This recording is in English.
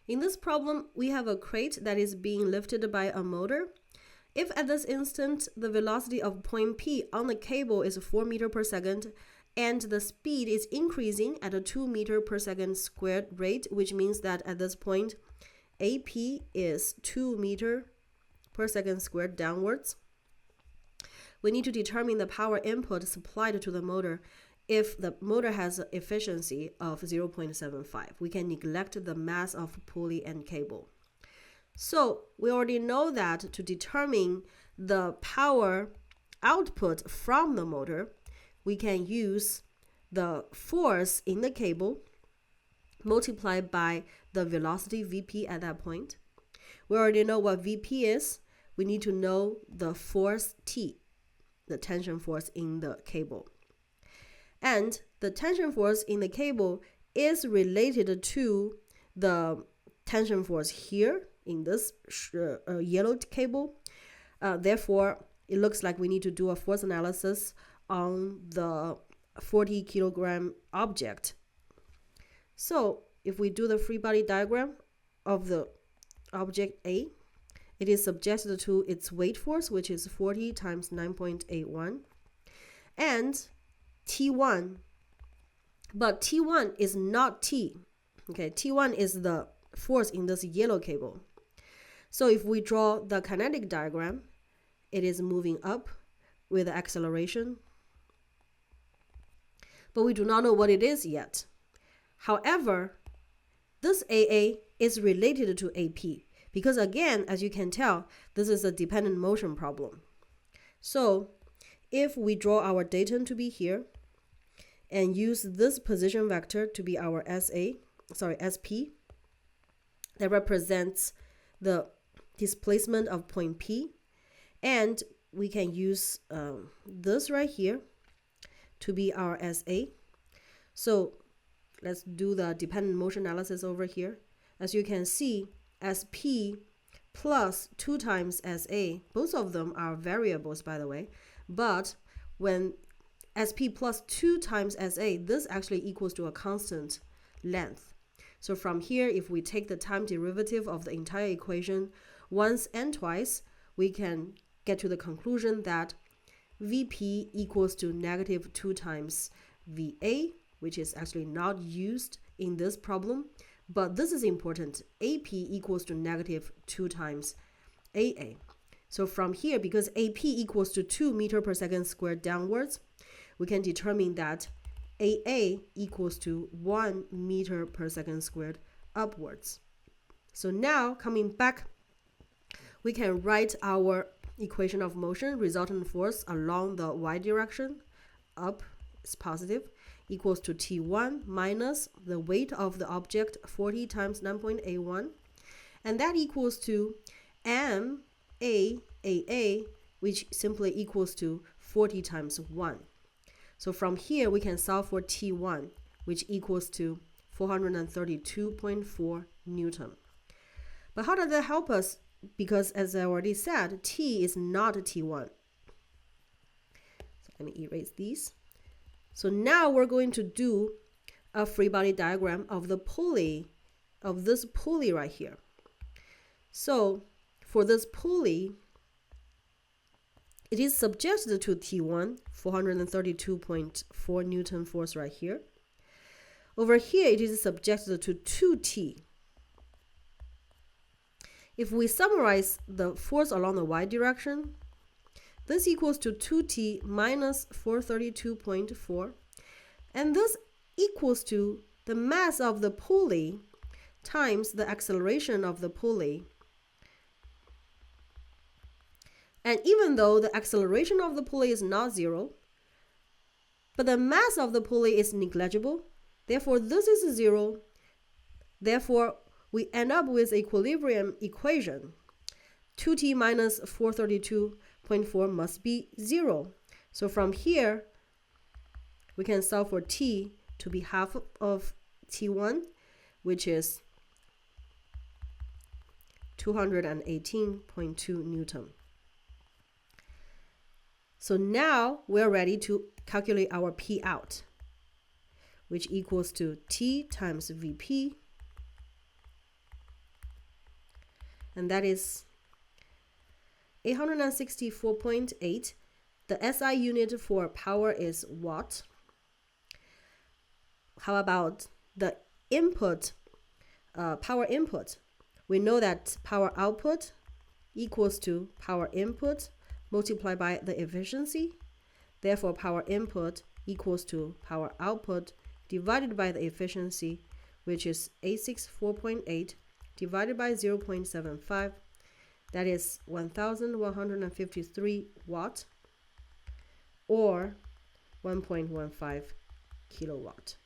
In this problem, we have a crate that is being lifted by a motor. If at this instant the velocity of point P on the cable is 4 meters per second and the speed is increasing at a 2 meters per second squared rate, which means that at this point AP is 2 meters per second squared downwards, we need to determine the power input supplied to the motor. If the motor has an efficiency of 0.75, we can neglect the mass of pulley and cable. So we already know that to determine the power output from the motor, we can use the force in the cable multiplied by the velocity Vp at that point. We already know what Vp is. We need to know the force T, the tension force in the cable. And the tension force in the cable is related to the tension force here in this yellow cable. Therefore, it looks like we need to do a force analysis on the 40 kilogram object. So if we do the free body diagram of the object A, it is subjected to its weight force, which is 40 times 9.81, and T1. But T1 is not T. Okay, T1 is the force in this yellow cable. So if we draw the kinetic diagram, it is moving up with acceleration, but we do not know what it is yet. However, this AA is related to AP because, again, as you can tell, this is a dependent motion problem. So if we draw our datum to be here and use this position vector to be our SP, that represents the displacement of point P, and we can use this right here to be our SA. So let's do the dependent motion analysis over here. As you can see, SP plus 2 times SA, both of them are variables, by the way, but when SP plus 2 times SA, this actually equals to a constant length. So from here, if we take the time derivative of the entire equation once and twice, we can get to the conclusion that Vp equals to negative 2 times Va, which is actually not used in this problem, but this is important. AP equals to negative 2 times AA. So from here, because AP equals to 2 meters per second squared downwards, we can determine that AA equals to 1 meter per second squared upwards. So now, coming back, we can write our equation of motion. Resultant force along the y direction, up is positive, equals to T1 minus the weight of the object, 40 times 9.81, and that equals to MAAA, which simply equals to 40 times 1. So from here, we can solve for T1, which equals to 432.4 Newton. But how does that help us? Because as I already said, T is not T1. So let me erase these. So now we're going to do a free body diagram of the pulley, of this pulley right here. So for this pulley, it is subjected to T1, 432.4 Newton force right here. Over here, it is subjected to 2T. If we summarize the force along the y direction, this equals to 2T minus 432.4, and this equals to the mass of the pulley times the acceleration of the pulley. And even though the acceleration of the pulley is not 0, but the mass of the pulley is negligible, therefore this is 0. Therefore, we end up with equilibrium equation. 2T minus 432.4 must be 0. So from here, we can solve for T to be half of T1, which is 218.2 Newton. So now we're ready to calculate our P out, which equals to T times Vp and that is 864.8. The SI unit for power is watt. How about the input, power input? We know that power output equals to power input multiplied by the efficiency. Therefore, power input equals to power output divided by the efficiency, which is 864.8 divided by 0.75. That is 1,153 watt or 1.15 kilowatt.